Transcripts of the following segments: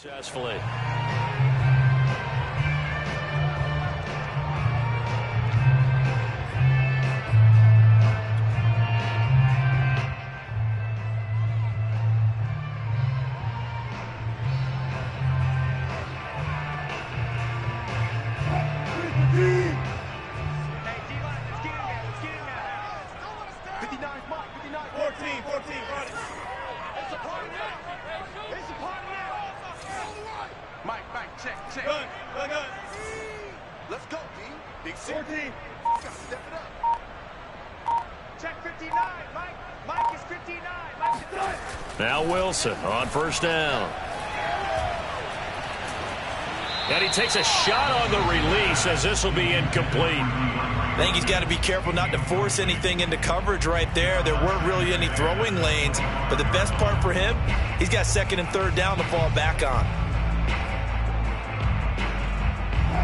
Successfully. Check. Good. Let's go, D. Big 14. Gotta step it up. Check 59. Mike is 59. Mike is done. Now Wilson on first down. And he takes a shot on the release as this will be incomplete. I think he's got to be careful not to force anything into coverage right there. There weren't really any throwing lanes, but the best part for him, he's got second and third down to fall back on.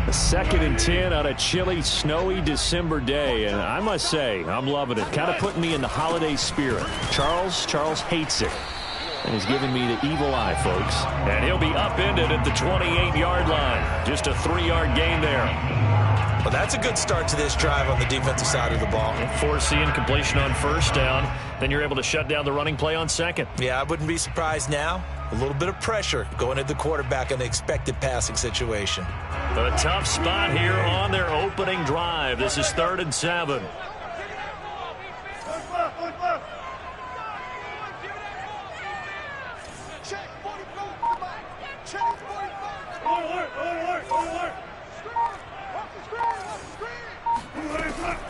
A 2nd and 10 on a chilly, snowy December day, and I must say, I'm loving it. Kind of putting me in the holiday spirit. Charles hates it, and he's giving me the evil eye, folks. And he'll be upended at the 28-yard line. Just a 3-yard gain there. Well, that's a good start to this drive on the defensive side of the ball. Force the incompletion on first down, then you're able to shut down the running play on second. Yeah, I wouldn't be surprised now. A little bit of pressure going at the quarterback in the expected passing situation. A tough spot here on their opening drive. This is 3rd and 7. Check 45. Check 45.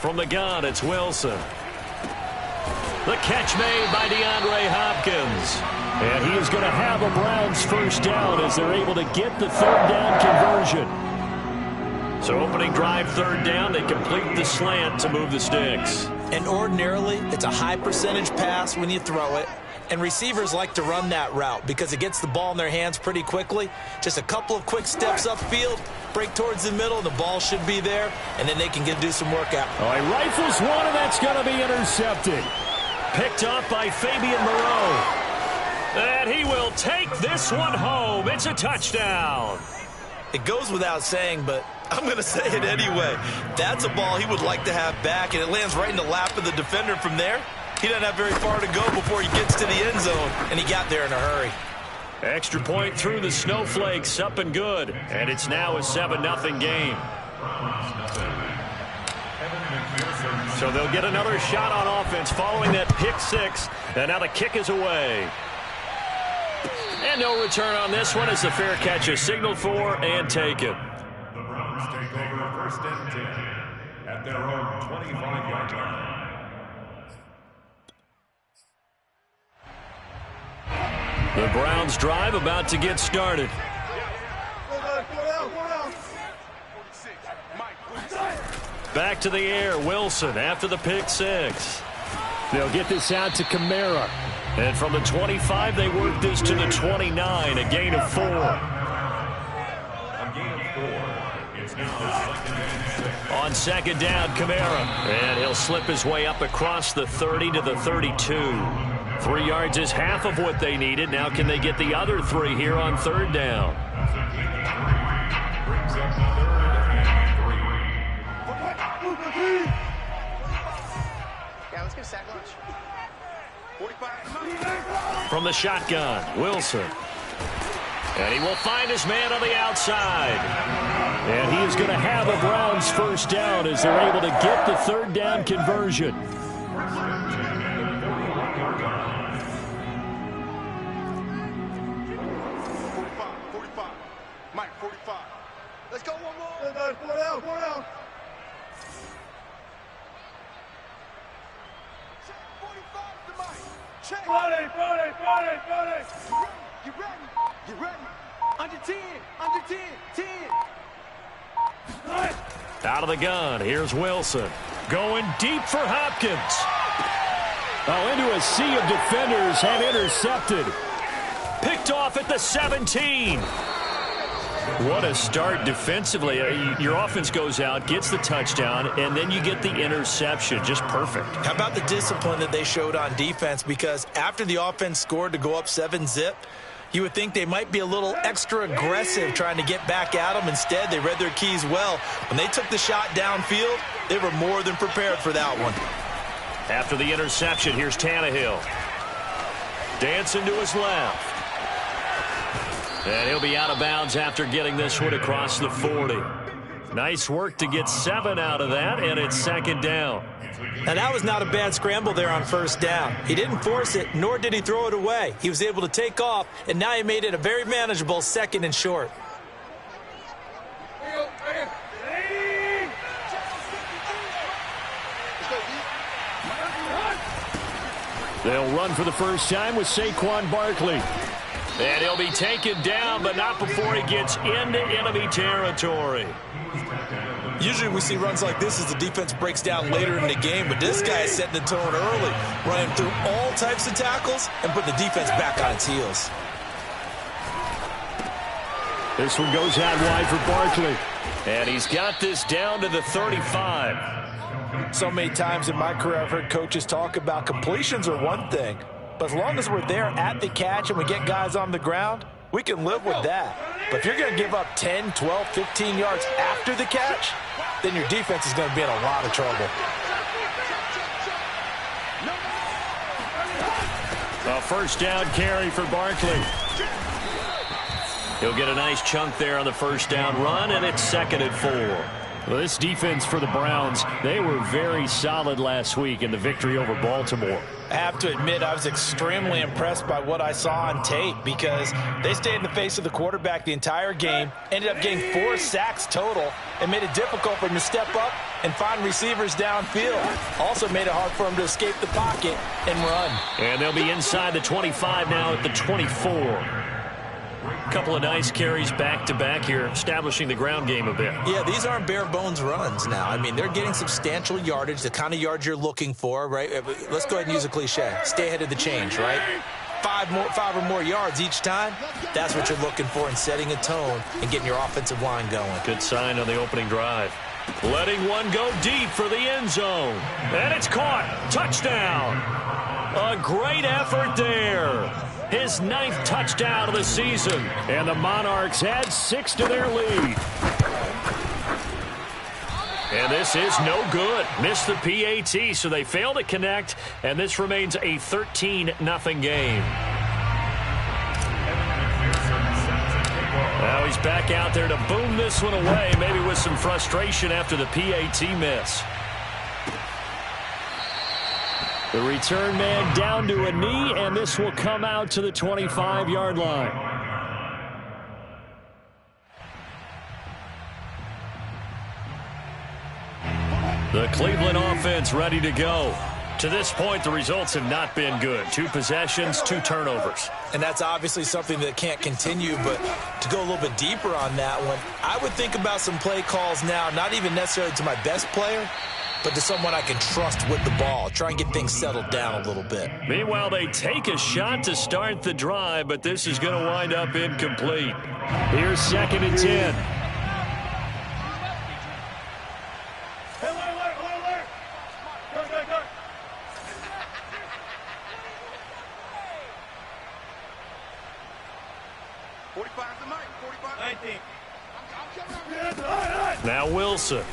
From the gun, it's Wilson. The catch made by DeAndre Hopkins. And he is going to have a Browns first down as they're able to get the 3rd down conversion. So opening drive 3rd down, they complete the slant to move the sticks. And ordinarily, it's a high percentage pass when you throw it. And receivers like to run that route because it gets the ball in their hands pretty quickly. Just a couple of quick steps upfield, break towards the middle, and the ball should be there. And then they can do some work out. Oh, he rifles one, and that's going to be intercepted. Picked up by Fabian Moreau. And he will take this one home. It's a touchdown. It goes without saying, but I'm going to say it anyway. That's a ball he would like to have back, and it lands right in the lap of the defender from there. He doesn't have very far to go before he gets to the end zone, and he got there in a hurry. Extra point through the snowflakes, up and good. And it's now a 7-0 game. So they'll get another shot on offense following that pick 6. And now the kick is away. And no return on this one as the fair catch is signaled for and taken. The Browns take over 1st and 10 at their own 25-yard line. The Browns drive about to get started. Back to the air, Wilson after the pick 6. They'll get this out to Kamara. And from the 25, they work this to the 29, a gain of 4. A gain of 4. It's now 2nd and 6. On 2nd down, Kamara. And he'll slip his way up across the 30 to the 32. 3 yards is half of what they needed. Now can they get the other 3 here on 3rd down? Brings up 3rd and 3. Yeah, let's get a sack lunch. 45. From the shotgun, Wilson. And he will find his man on the outside. And he is going to have a Browns first down as they're able to get the 3rd down conversion. Mike, 45. Let's go one more. 4 down. Check 45 to Mike. Check. Friday. You ready. Under 10. 10. Out of the gun, here's Wilson. Going deep for Hopkins. Oh, into a sea of defenders and intercepted. Picked off at the 17. What a start defensively. Your offense goes out, gets the touchdown, and then you get the interception. Just perfect. How about the discipline that they showed on defense? Because after the offense scored to go up 7-zip, You would think they might be a little extra aggressive trying to get back at them. Instead, they read their keys well. When they took the shot downfield, they were more than prepared for that one. After the interception, here's Tannehill. Dancing to his left. And he'll be out of bounds after getting this one across the 40. Nice work to get 7 out of that, and it's second down. Now, that was not a bad scramble there on first down. He didn't force it, nor did he throw it away. He was able to take off, and now he made it a very manageable second and short. They'll run for the first time with Saquon Barkley. And he'll be taken down, but not before he gets into enemy territory. Usually we see runs like this as the defense breaks down later in the game, but this guy is setting the tone early, running through all types of tackles and putting the defense back on its heels. This one goes out wide for Barkley. And he's got this down to the 35. So many times in my career I've heard coaches talk about completions are one thing, but as long as we're there at the catch and we get guys on the ground, we can live with that. But if you're going to give up 10, 12, 15 yards after the catch, then your defense is going to be in a lot of trouble. A first down carry for Barkley. He'll get a nice chunk there on the first down run, and it's second and 4. Well, this defense for the Browns, they were very solid last week in the victory over Baltimore. I have to admit I was extremely impressed by what I saw on tape because they stayed in the face of the quarterback the entire game, ended up getting 4 sacks total, and made it difficult for him to step up and find receivers downfield. Also made it hard for him to escape the pocket and run. And they'll be inside the 25 now at the 24. Couple of nice carries back-to-back here, establishing the ground game a bit. Yeah, these aren't bare-bones runs now. I mean, they're getting substantial yardage, the kind of yards you're looking for, right? Let's go ahead and use a cliche. Stay ahead of the change, right? 5 or more yards each time, that's what you're looking for in setting a tone and getting your offensive line going. Good sign on the opening drive. Letting one go deep for the end zone. And it's caught. Touchdown. A great effort there. His 9th touchdown of the season. And the Monarchs add 6 to their lead. And this is no good. Missed the PAT, so they fail to connect. And this remains a 13-0 game. Now he's back out there to boom this one away, maybe with some frustration after the PAT miss. The return man down to a knee, and this will come out to the 25-yard line. The Cleveland offense ready to go. To this point, the results have not been good. 2 possessions, 2 turnovers. And that's obviously something that can't continue, but to go a little bit deeper on that one, I would think about some play calls now, not even necessarily to my best player, but to someone I can trust with the ball. Try and get things settled down a little bit. Meanwhile, they take a shot to start the drive, but this is going to wind up incomplete. Here's 2nd and 10. Now Wilson.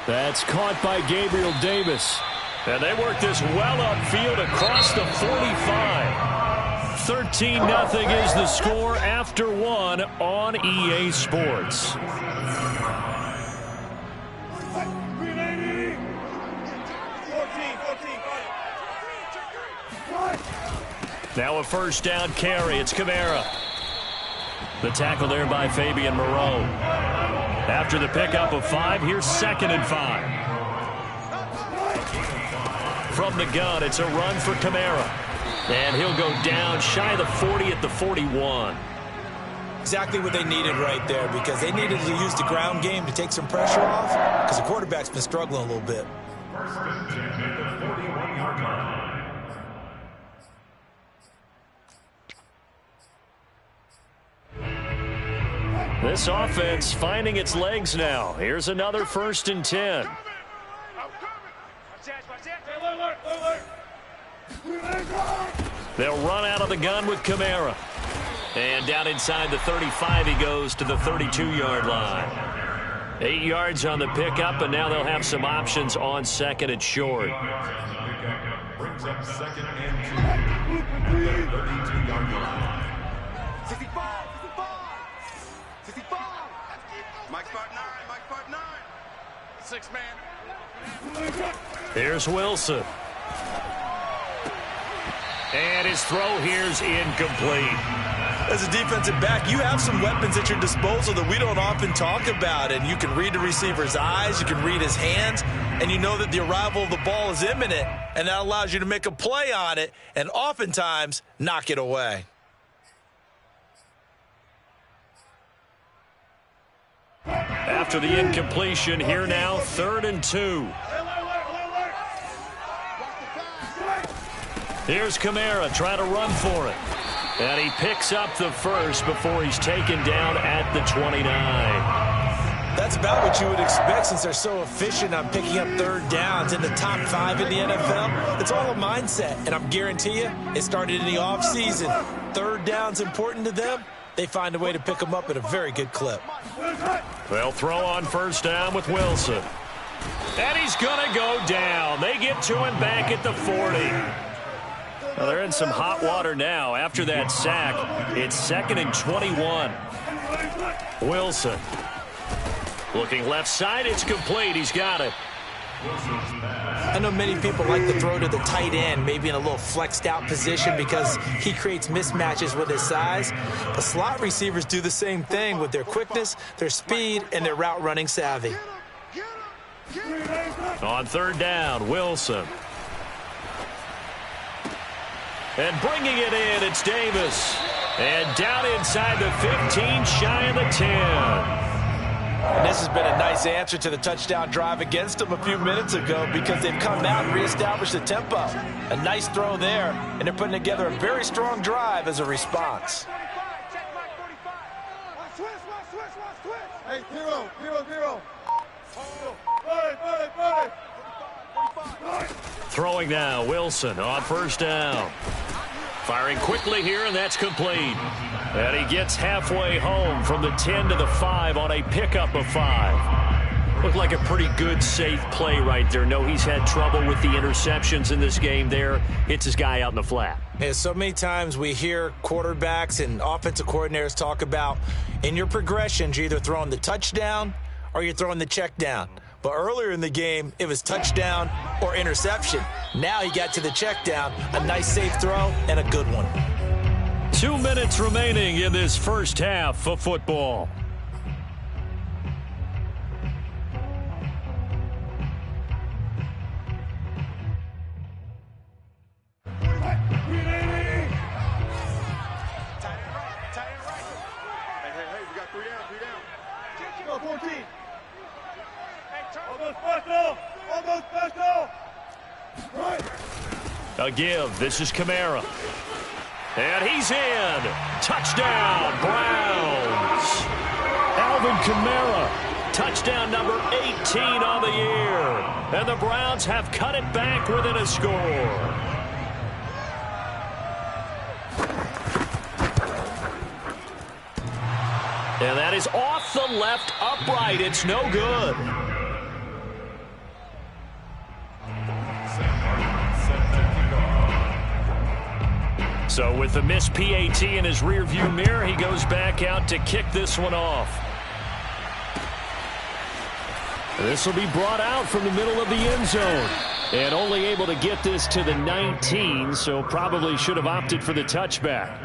That's caught by Gabriel Davis. And they work this well upfield across the 45. 13-0 is the score after 1 on EA Sports. Now a first down carry. It's Kamara. The tackle there by Fabian Moreau. After the pickup of 5, here's 2nd and 5. From the gun, it's a run for Kamara. And he'll go down shy of the 40 at the 41. Exactly what they needed right there, because they needed to use the ground game to take some pressure off, because the quarterback's been struggling a little bit. First and 10 at the 41-yard line. This offense finding its legs now. Here's another 1st and 10. They'll run out of the gun with Kamara. And down inside the 35, he goes to the 32-yard line. 8 yards on the pickup, and now they'll have some options on second and short. Brings up second and 2. 32-yard line. 65. Mike's part 9. Mike's part 9. 6 man. Here's Wilson. And his throw here's incomplete. As a defensive back, you have some weapons at your disposal that we don't often talk about. And you can read the receiver's eyes, you can read his hands, and you know that the arrival of the ball is imminent. And that allows you to make a play on it and oftentimes knock it away. After the incompletion, here now, 3rd and 2. Here's Kamara trying to run for it. And he picks up the first before he's taken down at the 29. That's about what you would expect since they're so efficient on picking up 3rd downs in the top 5 in the NFL. It's all a mindset, and I'm guarantee you it started in the offseason. 3rd down's important to them. They find a way to pick them up at a very good clip. They'll throw on 1st down with Wilson. And he's going to go down. They get to him back at the 40. Well, they're in some hot water now. After that sack, it's 2nd and 21. Wilson. Looking left side, it's complete. He's got it. I know many people like to throw to the tight end, maybe in a little flexed out position because he creates mismatches with his size. But slot receivers do the same thing with their quickness, their speed, and their route running savvy. On 3rd down, Wilson. And bringing it in, it's Davis. And down inside the 15, shy of the 10. And this has been a nice answer to the touchdown drive against them a few minutes ago because they've come out and reestablished the tempo. A nice throw there, and they're putting together a very strong drive as a response. Hey, 0. Throwing now, Wilson on 1st down. Firing quickly here, and that's complete. And he gets halfway home from the 10 to the 5 on a pickup of 5. Looked like a pretty good, safe play right there. No, he's had trouble with the interceptions in this game there. Hits his guy out in the flat. Yeah, so many times we hear quarterbacks and offensive coordinators talk about in your progressions, you're either throwing the touchdown or you're throwing the check down. But earlier in the game, it was touchdown or interception. Now he got to the check down, a nice safe throw, and a good one. 2 minutes remaining in this first half of football. A give. This is Kamara. And he's in. Touchdown, Browns. Alvin Kamara. Touchdown number 18 on the year. And the Browns have cut it back within a score. And that is off the left upright. It's no good. So with the missed PAT in his rearview mirror, he goes back out to kick this one off. This will be brought out from the middle of the end zone. And only able to get this to the 19, so probably should have opted for the touchback.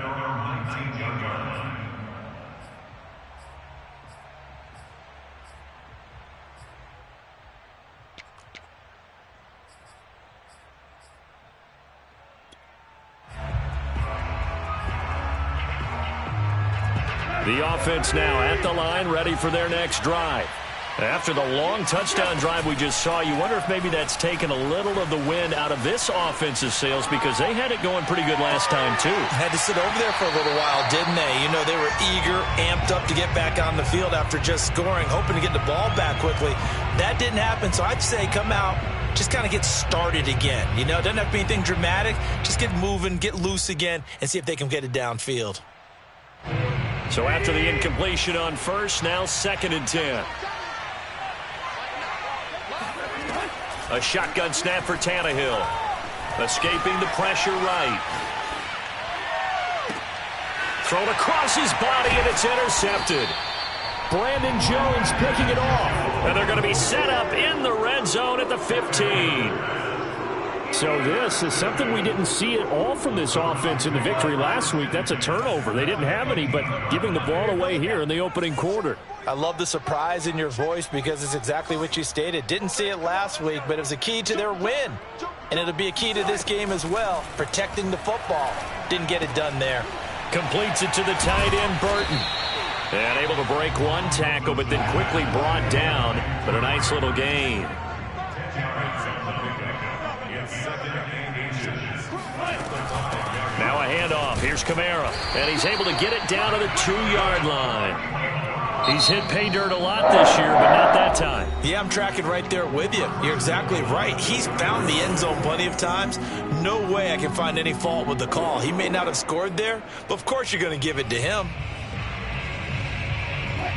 The offense now at the line, ready for their next drive. After the long touchdown drive we just saw, you wonder if maybe that's taken a little of the wind out of this offense's sails because they had it going pretty good last time, too. Had to sit over there for a little while, didn't they? You know, they were eager, amped up to get back on the field after just scoring, hoping to get the ball back quickly. That didn't happen, so I'd say come out, just kind of get started again. You know, it doesn't have to be anything dramatic. Just get moving, get loose again, and see if they can get it downfield. So after the incompletion on first, now 2nd and 10. A shotgun snap for Tannehill. Escaping the pressure right. Thrown across his body, and it's intercepted. Brandon Jones picking it off. And they're going to be set up in the red zone at the 15. So this is something we didn't see at all from this offense in the victory last week. That's a turnover. They didn't have any, but giving the ball away here in the opening quarter. I love the surprise in your voice because it's exactly what you stated. Didn't see it last week, but it was a key to their win. And it'll be a key to this game as well, protecting the football. Didn't get it done there. Completes it to the tight end, Burton. And able to break one tackle, but then quickly brought down. But a nice little gain. Now a handoff. Here's Kamara. And he's able to get it down to the 2-yard line. He's hit pay dirt a lot this year, but not that time. Yeah, I'm tracking right there with you. You're exactly right. He's found the end zone plenty of times. No way I can find any fault with the call. He may not have scored there, but of course you're going to give it to him.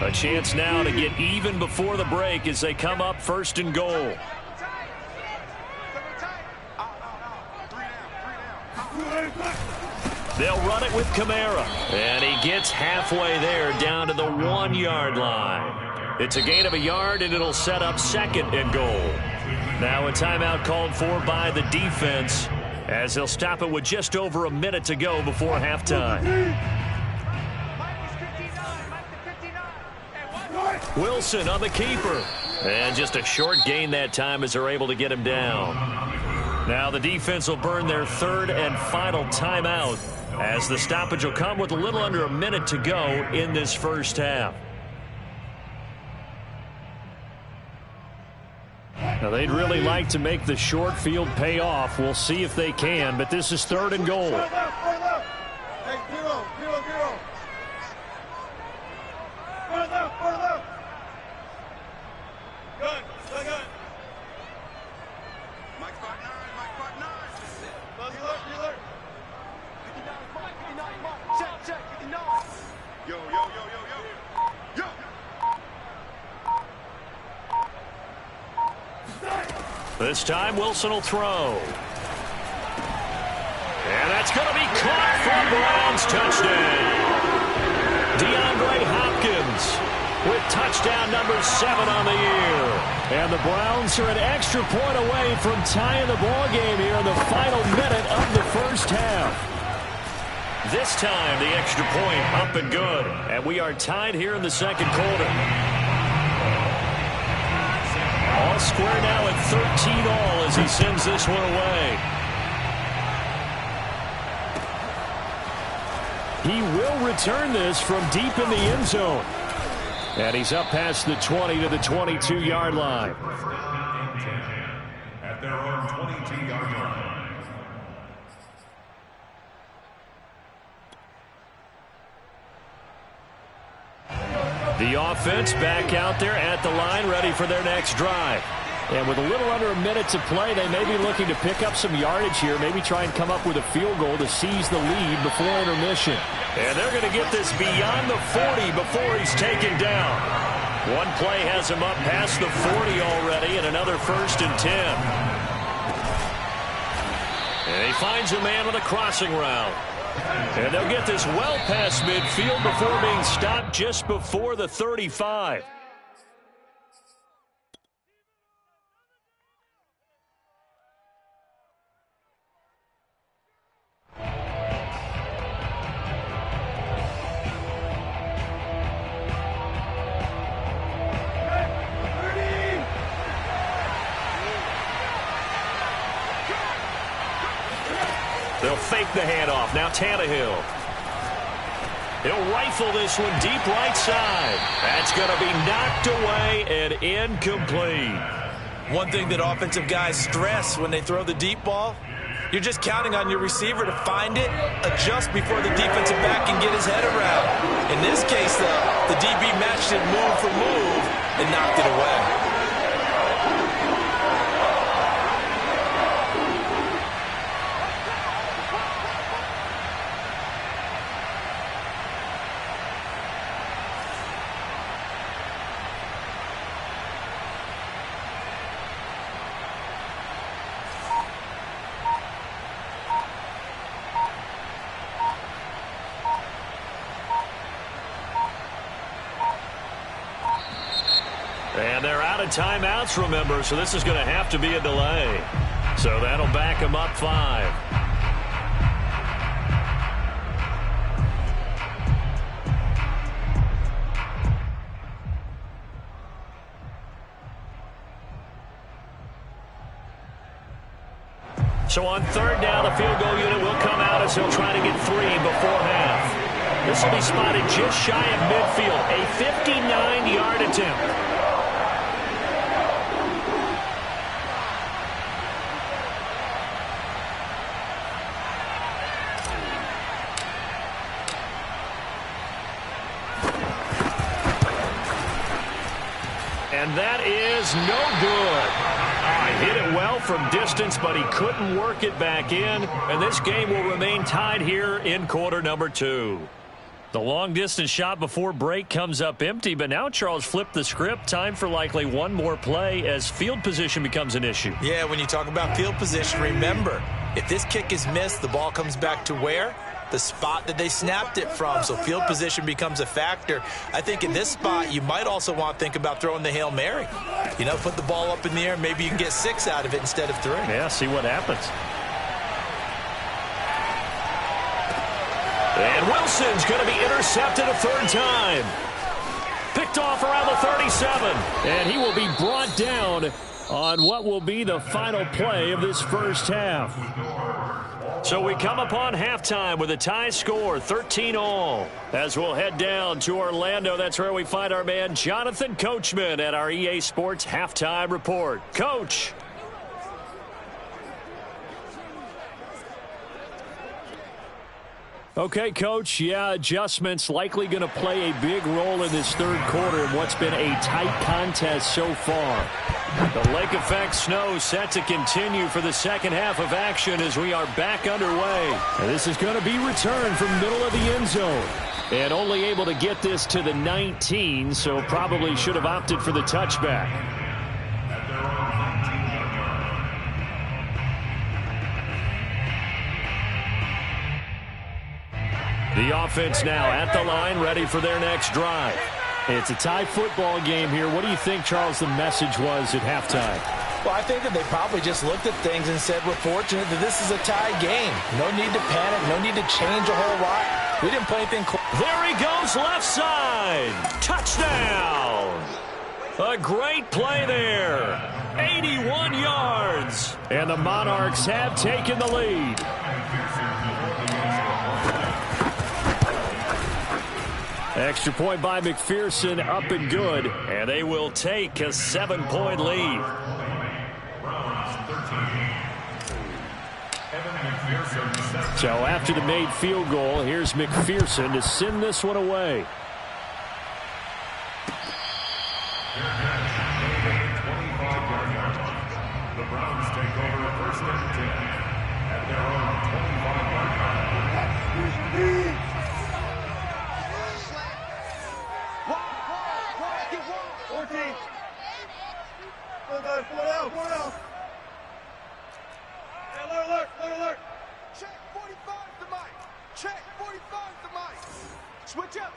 A chance now to get even before the break as they come up 1st and goal. They'll run it with Kamara. And he gets halfway there down to the 1-yard line. It's a gain of a yard, and it'll set up 2nd and goal. Now a timeout called for by the defense as they'll stop it with just over a minute to go before halftime. Wilson on the keeper. And just a short gain that time as they're able to get him down. Now the defense will burn their 3rd and final timeout as the stoppage will come with a little under a minute to go in this first half. Now they'd really like to make the short field pay off. We'll see if they can, but this is 3rd and goal. This time, Wilson will throw. And that's going to be caught for Browns touchdown. DeAndre Hopkins with touchdown number 7 on the year. And the Browns are an extra point away from tying the ball game here in the final minute of the first half. This time, the extra point up and good. And we are tied here in the 2nd quarter. All square now at 13-all as he sends this one away. He will return this from deep in the end zone. And he's up past the 20 to the 22-yard line. At their own 22-yard line. The offense back out there at the line, ready for their next drive. And with a little under a minute to play, they may be looking to pick up some yardage here, maybe try and come up with a field goal to seize the lead before intermission. And they're going to get this beyond the 40 before he's taken down. One play has him up past the 40 already, and another 1st and 10. And he finds a man with a crossing route. And they'll get this well past midfield before being stopped just before the 35. They'll fake the handoff. Now Tannehill. He'll rifle this one deep right side. That's going to be knocked away and incomplete. One thing that offensive guys stress when they throw the deep ball, you're just counting on your receiver to find it, adjust before the defensive back can get his head around. In this case, though, the DB matched it move for move and knocked it away. out of timeouts, remember, so this is going to have to be a delay. So that'll back them up 5. So on 3rd down, the field goal unit will come out as he'll try to get 3 before half. This will be spotted just shy of midfield, a 59-yard attempt. And that is no good. He hit it well from distance, but he couldn't work it back in. And this game will remain tied here in quarter number 2. The long-distance shot before break comes up empty, but now Charles flipped the script. Time for likely one more play as field position becomes an issue. Yeah, when you talk about field position, remember, if this kick is missed, the ball comes back to where? The spot that they snapped it from. So field position becomes a factor. I think in this spot, you might also want to think about throwing the Hail Mary. You know, put the ball up in the air. Maybe you can get 6 out of it instead of 3. Yeah, see what happens. And Wilson's going to be intercepted a 3rd time. Picked off around the 37. And he will be brought down on what will be the final play of this first half. So we come upon halftime with a tie score, 13-all. As we'll head down to Orlando, that's where we find our man Jonathan Coachman at our EA Sports Halftime Report. Coach. Okay, Coach, yeah, adjustments likely going to play a big role in this 3rd quarter in what's been a tight contest so far. The lake effect snow set to continue for the second half of action as we are back underway. And this is going to be returned from middle of the end zone. And only able to get this to the 19, so probably should have opted for the touchback. The offense now at the line, ready for their next drive. It's a tie football game here. What do you think, Charles, the message was at halftime? Well, I think that they probably just looked at things and said, we're fortunate that this is a tie game. No need to panic. No need to change a whole lot. We didn't play anything close. There he goes, left side. Touchdown. A great play there. 81 yards. And the Monarchs have taken the lead. Extra point by McPherson, up and good, and they will take a 7-point lead. So after the made field goal, here's McPherson to send this one away. The Browns take over 1st and 10 at their own 25-yard line. Alert. Check 45 to Mike. Check 45 to Mike. Switch up.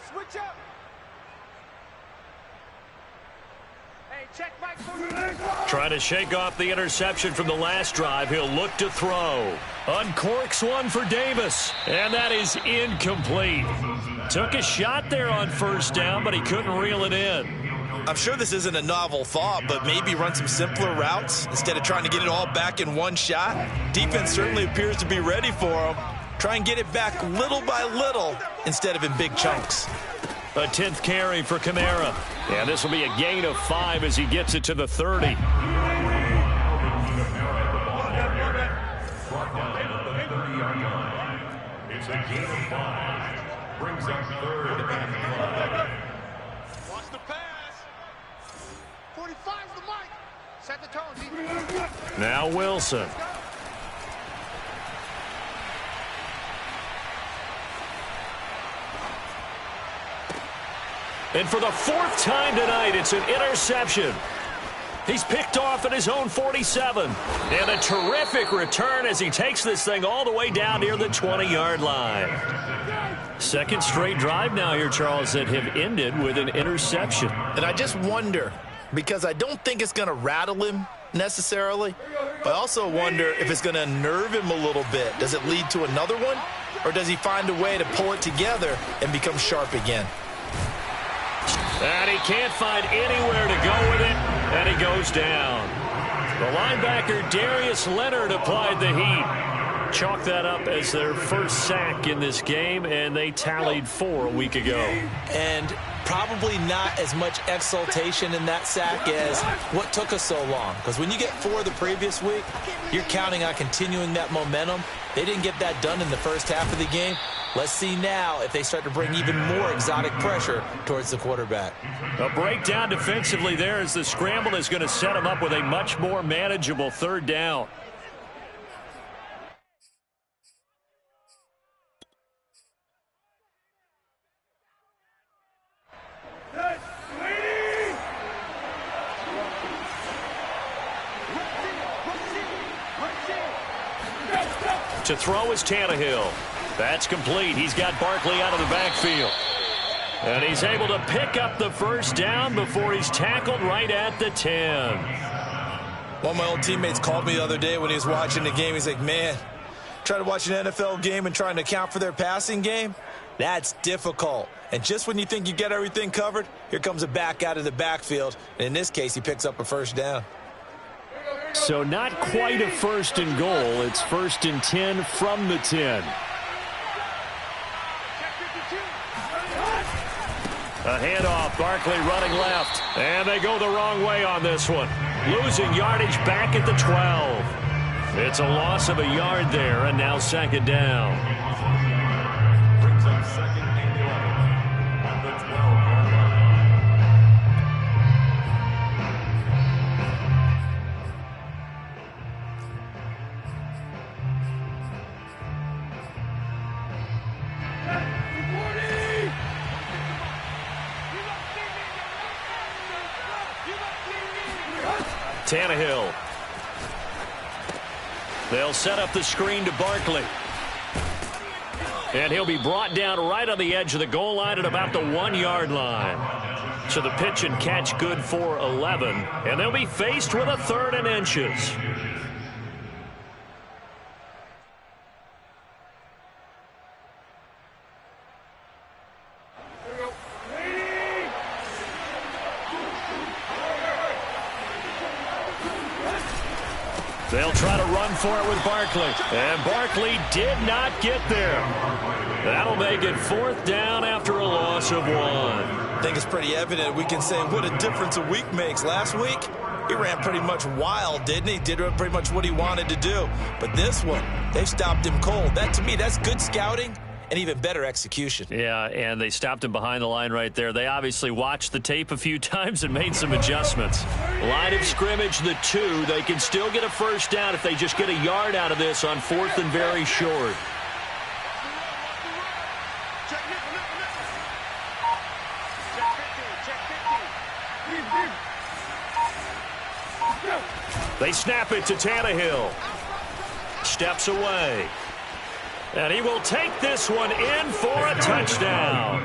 Hey, check Mike 45. Trying to shake off the interception from the last drive. He'll look to throw. Uncorks one for Davis. And that is incomplete. Took a shot there on 1st down, but he couldn't reel it in. I'm sure this isn't a novel thought, but maybe run some simpler routes instead of trying to get it all back in one shot. Defense certainly appears to be ready for him. Try and get it back little by little instead of in big chunks. A 10th carry for Kamara. And this will be a gain of 5 as he gets it to the 30. It's a gain of 5. Brings up 3rd and 5. Watch the pass. 45's the Mike. Set the tone, defense. Now Wilson. And for the 4th time tonight, it's an interception. He's picked off at his own 47. And a terrific return as he takes this thing all the way down near the 20-yard line. 2nd straight drive now here, Charles, that have ended with an interception. And I just wonder, because I don't think it's going to rattle him necessarily. But I also wonder if it's going to unnerve him a little bit. Does it lead to another one? Or does he find a way to pull it together and become sharp again? And he can't find anywhere to go with it, and he goes down. The linebacker Darius Leonard applied the heat. Chalk that up as their first sack in this game, and they tallied 4 a week ago. And probably not as much exultation in that sack as what took us so long. Because when you get 4 the previous week, you're counting on continuing that momentum. They didn't get that done in the first half of the game. Let's see now if they start to bring even more exotic pressure towards the quarterback. A breakdown defensively there as the scramble is going to set them up with a much more manageable 3rd down. To throw is Tannehill. That's complete. He's got Barkley out of the backfield. And he's able to pick up the 1st down before he's tackled right at the 10. One of my old teammates called me the other day when he was watching the game. He's like, man, trying to watch an NFL game and trying to account for their passing game, that's difficult. And just when you think you get everything covered, here comes a back out of the backfield. And in this case, he picks up a 1st down. So not quite a 1st and goal. It's 1st and 10 from the 10. A handoff, Barkley running left. And they go the wrong way on this one. Losing yardage back at the 12. It's a loss of a yard there, and now 2nd down. Brings up 2nd and 11 at the 12-yard line. Tannehill. They'll set up the screen to Barkley. And he'll be brought down right on the edge of the goal line at about the 1-yard line. So the pitch and catch good for 11. And they'll be faced with a 3rd and inches. They'll try to run for it with Barkley. And Barkley did not get there. That'll make it 4th down after a loss of 1. I think it's pretty evident. We can say what a difference a week makes. Last week, he ran pretty much wild, didn't he? Did pretty much what he wanted to do. But this one, they stopped him cold. That, to me, that's good scouting and even better execution. Yeah, and they stopped him behind the line right there. They obviously watched the tape a few times and made some adjustments. Line of scrimmage, the 2. They can still get a 1st down if they just get a yard out of this on 4th and very short. They snap it to Tannehill. Steps away. And he will take this one in for a touchdown.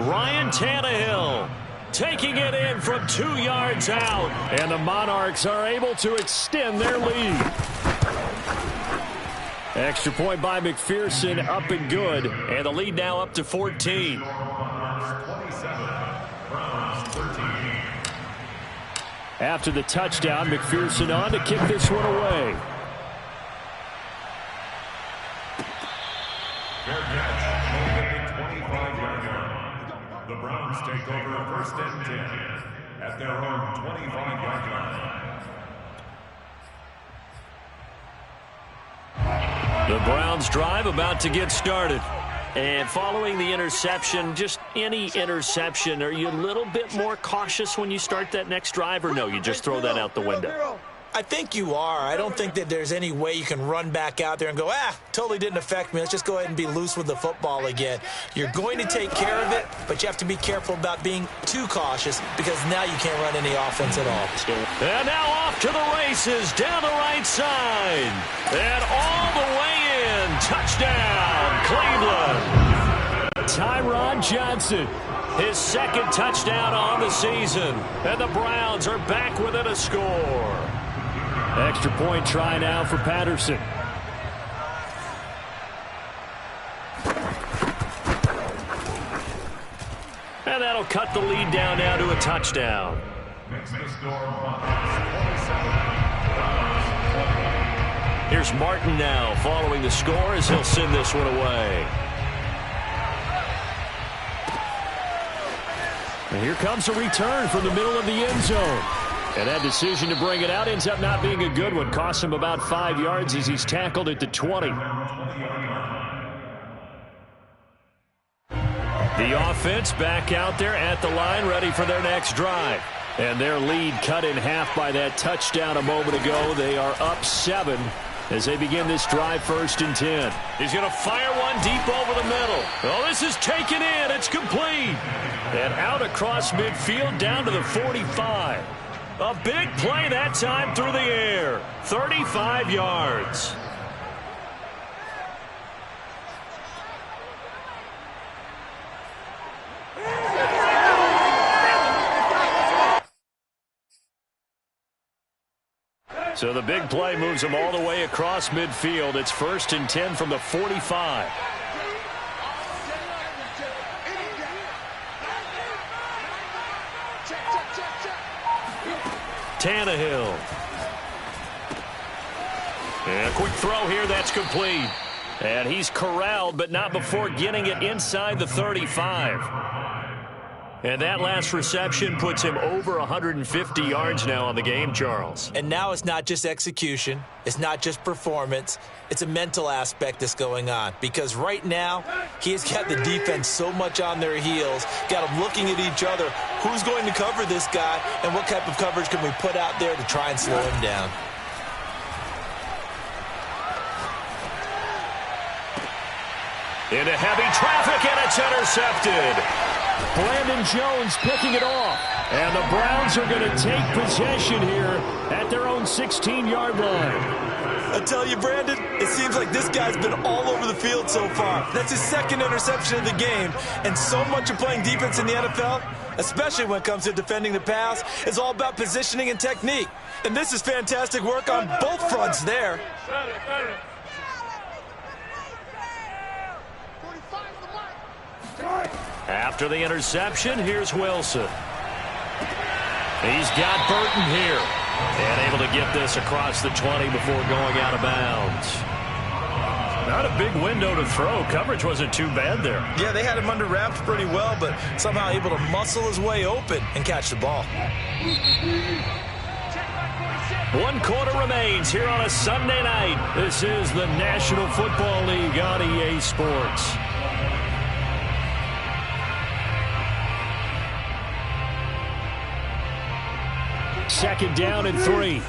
Ryan Tannehill taking it in from 2 yards out. And the Monarchs are able to extend their lead. Extra point by McPherson, up and good. And the lead now up to 14. After the touchdown, McPherson on to kick this one away. Fair catch, at the 25-yard line. The Browns take over 1st and 10 at their own 25-yard line. The Browns drive about to get started. And following the interception, just any interception, are you a little bit more cautious when you start that next drive, or no, you just throw that out the window? I think you are. I don't think that there's any way you can run back out there and go, totally didn't affect me. Let's just go ahead and be loose with the football again. You're going to take care of it, but you have to be careful about being too cautious because now you can't run any offense at all. And now off to the races down the right side. And all the way in. Touchdown, Cleveland. Tyron Johnson, his second touchdown on the season. And the Browns are back within a score. Extra point try now for Patterson. And that'll cut the lead down now to a touchdown. Here's Martin now following the score as he'll send this one away. And here comes a return from the middle of the end zone. And that decision to bring it out ends up not being a good one. Costs him about 5 yards as he's tackled at the 20. The offense back out there at the line, ready for their next drive. And their lead cut in half by that touchdown a moment ago. They are up 7 as they begin this drive, 1st and 10. He's going to fire one deep over the middle. Oh, this is taken in. It's complete. And out across midfield down to the 45. A big play that time through the air. 35 yards. So the big play moves them all the way across midfield. It's 1st and 10 from the 45. Tannehill. And a quick throw here, that's complete. And he's corralled, but not before getting it inside the 35. And that last reception puts him over 150 yards now on the game, Charles. And now it's not just execution. It's not just performance. It's a mental aspect that's going on. Because right now, he has got the defense so much on their heels, got them looking at each other. Who's going to cover this guy, and what type of coverage can we put out there to try and slow him down? Into heavy traffic, and it's intercepted. Brandon Jones picking it off. And the Browns are going to take possession here at their own 16-yard line. I tell you, Brandon, it seems like this guy's been all over the field so far. That's his second interception of the game. And so much of playing defense in the NFL, especially when it comes to defending the pass, is all about positioning and technique. And this is fantastic work on both fronts there. After the interception, here's Wilson. He's got Burton here. And able to get this across the 20 before going out of bounds. Not a big window to throw. Coverage wasn't too bad there. Yeah, they had him under wraps pretty well, but somehow able to muscle his way open and catch the ball. 1 quarter remains here on a Sunday night. This is the National Football League on EA Sports. Second down and 3.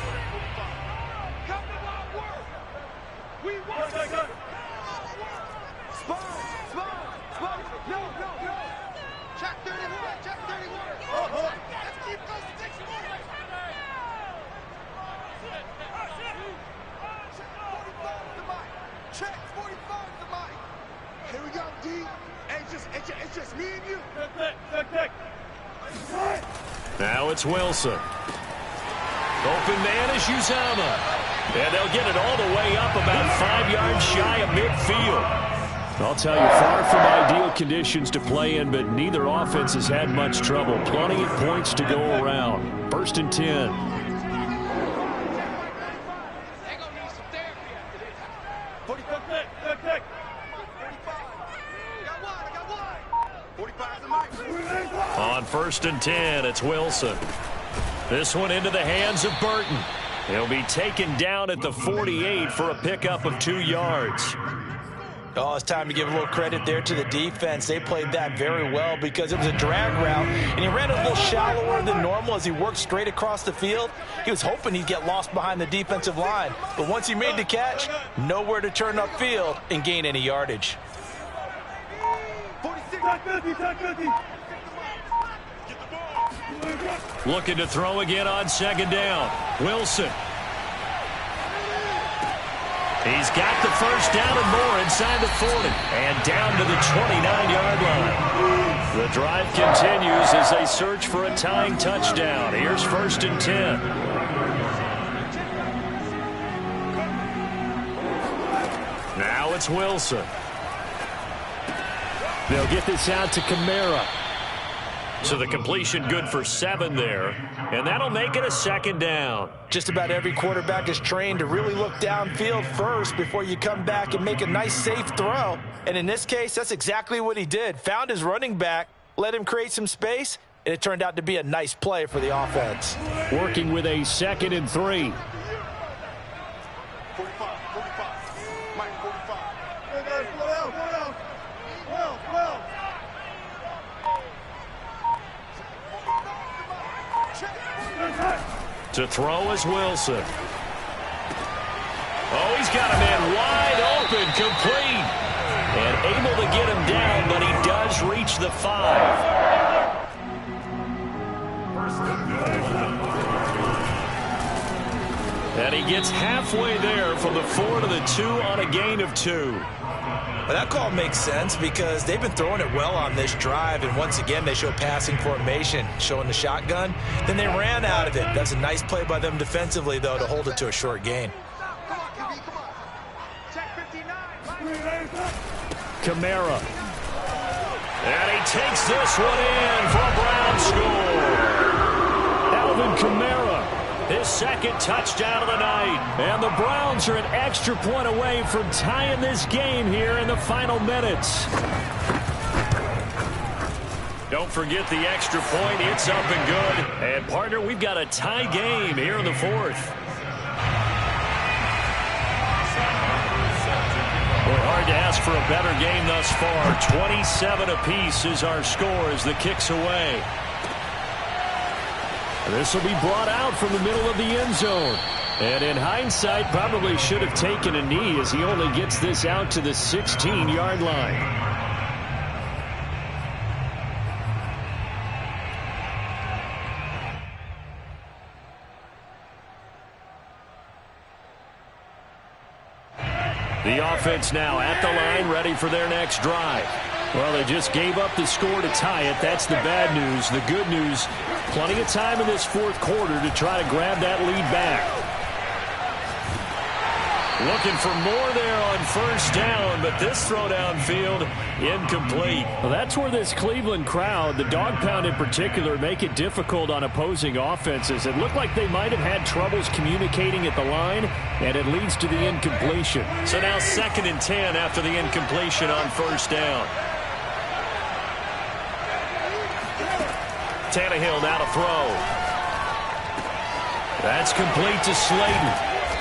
Here we go, D. It's just me and you. Now it's Wilson. Open man is Uzomah. And they'll get it all the way up about 5 yards shy of midfield. I'll tell you, far from ideal conditions to play in, but neither offense has had much trouble. Plenty of points to go around. 1st and 10. On 1st and 10, it's Wilson. This one into the hands of Burton. He'll be taken down at the 48 for a pickup of 2 yards. Oh, it's time to give a little credit there to the defense. They played that very well because it was a drag route, and he ran a little shallower than normal as he worked straight across the field. He was hoping he'd get lost behind the defensive line, but once he made the catch, nowhere to turn upfield and gain any yardage. 46. Looking to throw again on 2nd down. Wilson. He's got the first down and more inside the 40 and down to the 29-yard line. The drive continues as they search for a tying touchdown. Here's 1st and 10. Now it's Wilson. They'll get this out to Kamara. So the completion good for 7 there, and that'll make it a 2nd down. Just about every quarterback is trained to really look downfield first before you come back and make a nice, safe throw. And in this case, that's exactly what he did. Found his running back, let him create some space, and it turned out to be a nice play for the offense. Working with a 2nd and 3. 45. Mike, 45. To throw is Wilson. Oh, he's got a man wide open, complete. And able to get him down, but he does reach the 5. And he gets halfway there from the 4 to the 2 on a gain of 2. Well, that call makes sense because they've been throwing it well on this drive, and once again they show passing formation, showing the shotgun. Then they ran out of it. That's a nice play by them defensively, though, to hold it to a short gain. Check 59. Kamara. And he takes this one in for a Brown score. Alvin Kamara, his 2nd touchdown of the night. And the Browns are an extra point away from tying this game here in the final minutes. Don't forget the extra point. It's up and good. And, partner, we've got a tie game here in the 4th. Well, hard to ask for a better game thus far. 27 apiece is our score as the kick's away. This will be brought out from the middle of the end zone. And in hindsight, probably should have taken a knee as he only gets this out to the 16-yard line. The offense now at the line, ready for their next drive. Well, they just gave up the score to tie it. That's the bad news. The good news, plenty of time in this 4th quarter to try to grab that lead back. Looking for more there on 1st down, but this throw downfield, incomplete. Well, that's where this Cleveland crowd, the dog pound in particular, make it difficult on opposing offenses. It looked like they might have had troubles communicating at the line, and it leads to the incompletion. So now 2nd and 10 after the incompletion on 1st down. Tannehill now to throw. That's complete to Slayton.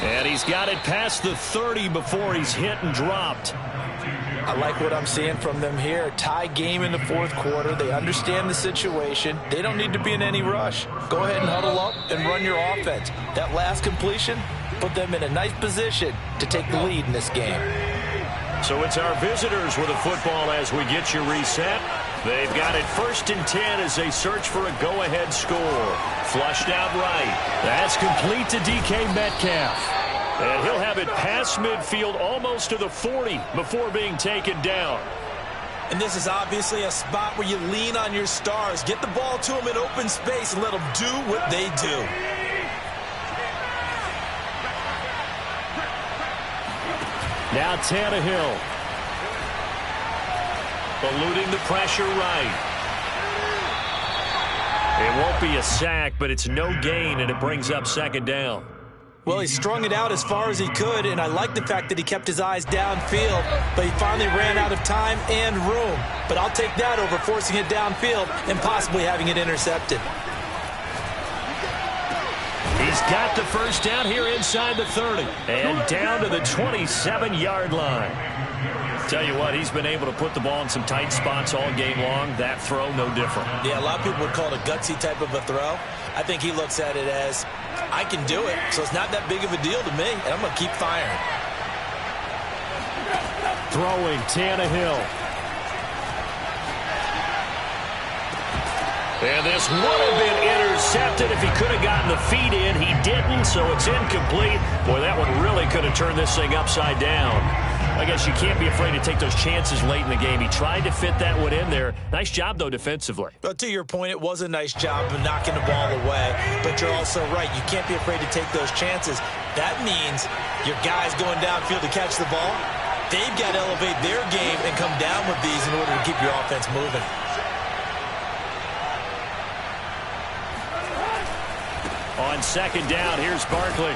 And he's got it past the 30 before he's hit and dropped. I like what I'm seeing from them here. Tie game in the 4th quarter. They understand the situation. They don't need to be in any rush. Go ahead and huddle up and run your offense. That last completion put them in a nice position to take the lead in this game. So it's our visitors with a football as we get you reset. They've got it 1st and 10 as they search for a go-ahead score. Flushed out right. That's complete to DK Metcalf. And he'll have it past midfield almost to the 40 before being taken down. And this is obviously a spot where you lean on your stars. Get the ball to them in open space and let them do what they do. Now Tannehill. Eluding the pressure right. It won't be a sack, but it's no gain, and it brings up 2nd down. Well, he strung it out as far as he could, and I like the fact that he kept his eyes downfield, but he finally ran out of time and room. But I'll take that over forcing it downfield and possibly having it intercepted. He's got the first down here inside the 30 and down to the 27-yard line. Tell you what, he's been able to put the ball in some tight spots all game long. That throw, no different. Yeah, a lot of people would call it a gutsy type of a throw. I think he looks at it as, I can do it, so it's not that big of a deal to me, and I'm going to keep firing. Throwing, Tannehill. And this would have been intercepted if he could have gotten the feet in. He didn't, so it's incomplete. Boy, that one really could have turned this thing upside down. I guess you can't be afraid to take those chances late in the game. He tried to fit that one in there. Nice job, though, defensively. But to your point, it was a nice job of knocking the ball away. But you're also right. You can't be afraid to take those chances. That means your guys going downfield to catch the ball, they've got to elevate their game and come down with these in order to keep your offense moving. On second down, here's Barkley.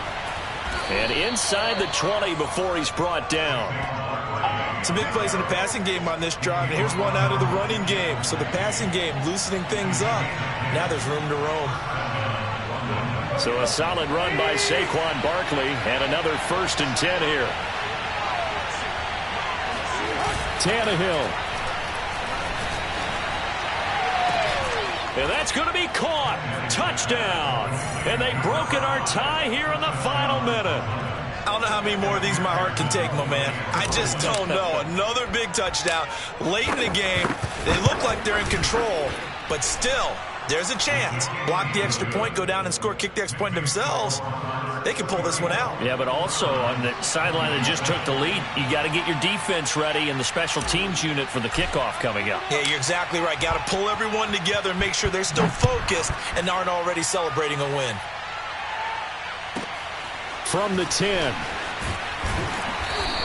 And inside the 20 before he's brought down. Some big plays in the passing game on this drive, and here's one out of the running game. So the passing game loosening things up. Now there's room to roam. So a solid run by Saquon Barkley, and another 1st and 10 here. Tannehill. And that's going to be caught. Touchdown. And they've broken our tie here in the final minute. I don't know how many more of these my heart can take, my man. I just don't know. Another big touchdown. Late in the game, they look like they're in control, but still, there's a chance. Block the extra point, go down and score, kick the extra point themselves. They can pull this one out. Yeah, but also on the sideline that just took the lead, you got to get your defense ready and the special teams unit for the kickoff coming up. Yeah, you're exactly right. Got to pull everyone together and make sure they're still focused and aren't already celebrating a win. From the 10.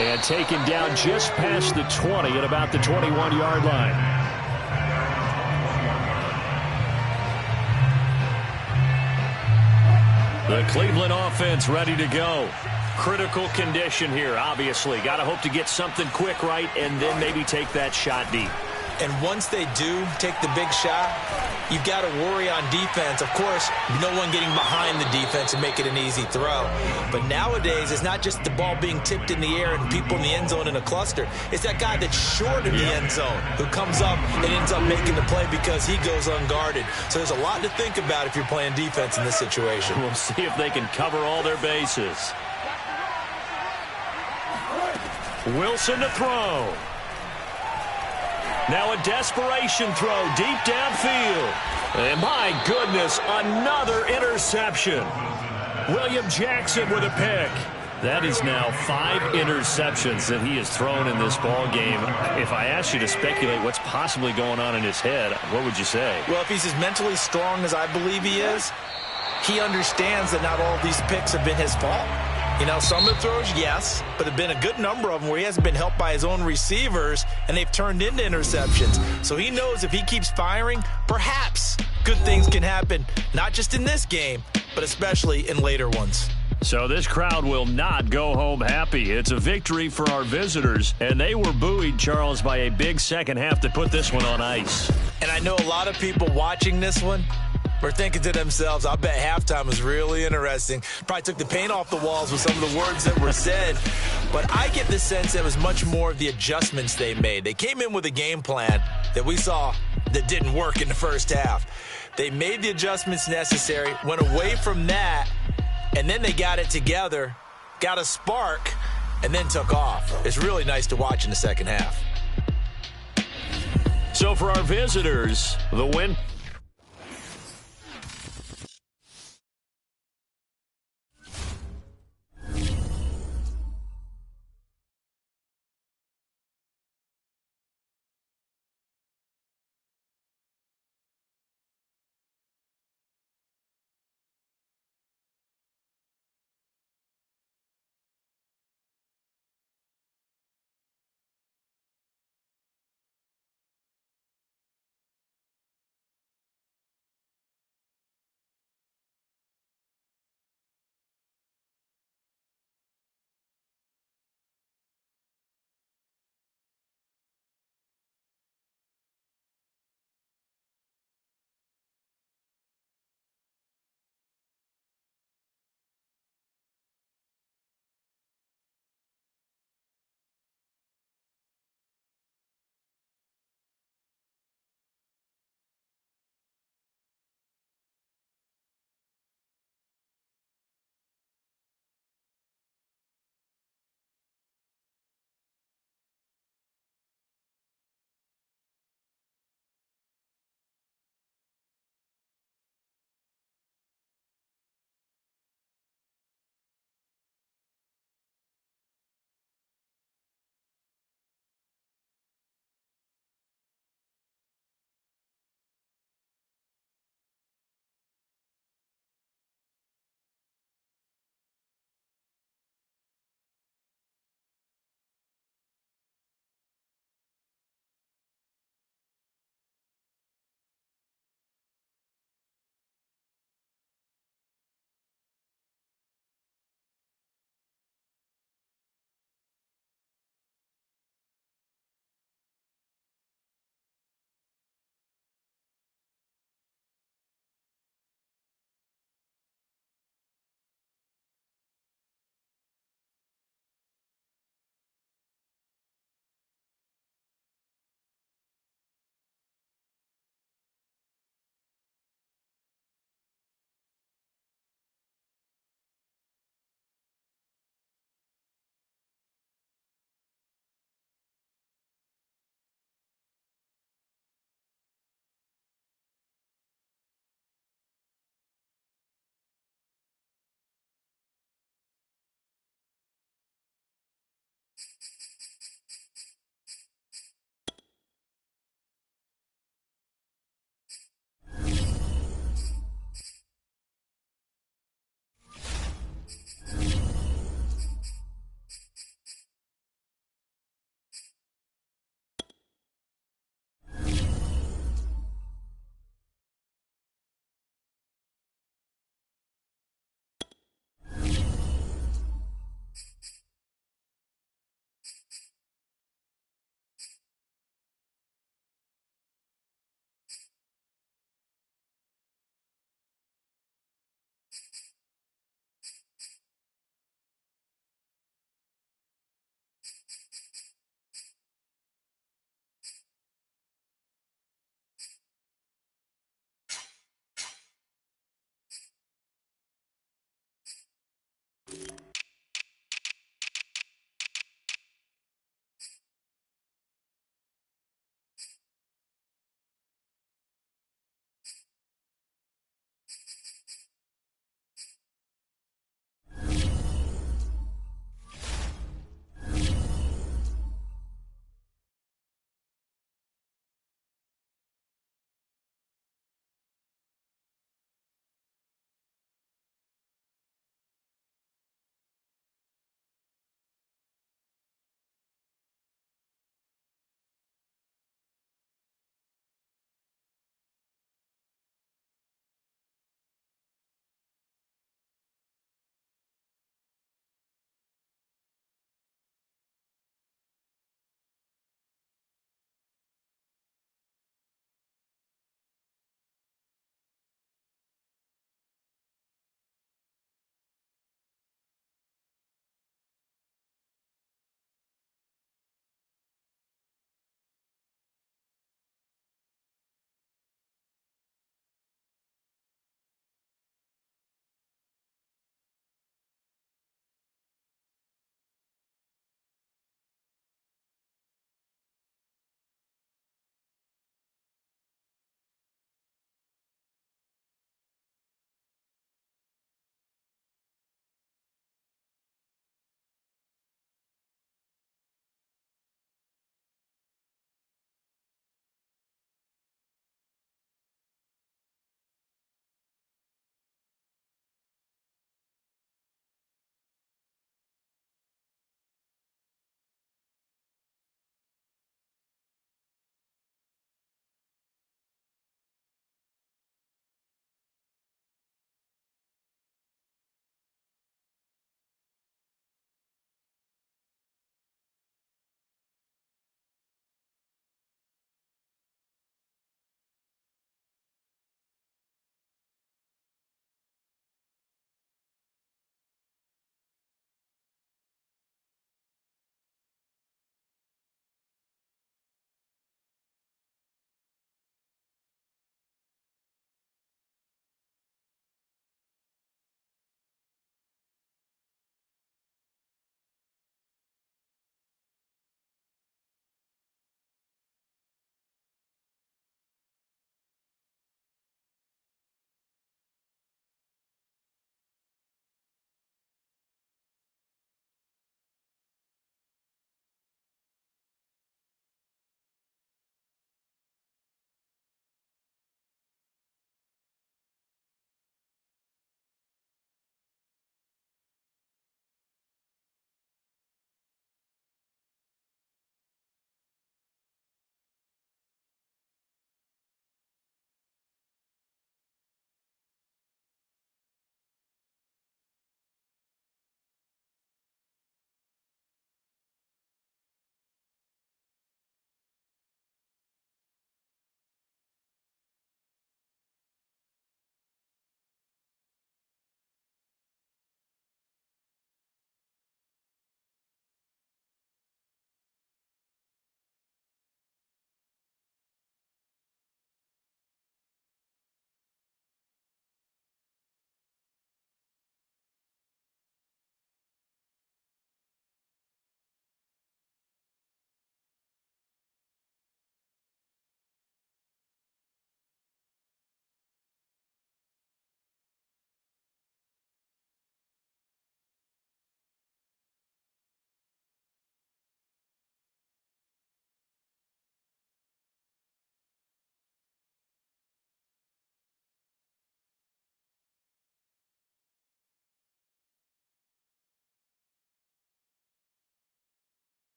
And taken down just past the 20 at about the 21-yard line. The Cleveland offense ready to go. Critical condition here, obviously. Got to hope to get something quick right and then maybe take that shot deep. And once they do take the big shot, you've got to worry on defense. Of course, no one getting behind the defense and make it an easy throw. But nowadays, it's not just the ball being tipped in the air and people in the end zone in a cluster. It's that guy that's short of the end zone who comes up and ends up making the play because he goes unguarded. So there's a lot to think about if you're playing defense in this situation. We'll see if they can cover all their bases. Wilson to throw. Now a desperation throw deep downfield. And my goodness, another interception. William Jackson with a pick. That is now 5 interceptions that he has thrown in this ball game. If I asked you to speculate what's possibly going on in his head, what would you say? Well, if he's as mentally strong as I believe he is, he understands that not all of these picks have been his fault. You know, some of the throws, yes, but there have been a good number of them where he hasn't been helped by his own receivers, and they've turned into interceptions. So he knows if he keeps firing, perhaps good things can happen, not just in this game, but especially in later ones. So this crowd will not go home happy. It's a victory for our visitors, and they were buoyed, Charles, by a big second half to put this one on ice. And I know a lot of people watching this one were thinking to themselves, I bet halftime was really interesting. Probably took the paint off the walls with some of the words that were said. But I get the sense that it was much more of the adjustments they made. They came in with a game plan that we saw that didn't work in the first half. They made the adjustments necessary, went away from that, and then they got it together, got a spark, and then took off. It's really nice to watch in the second half. So for our visitors, the win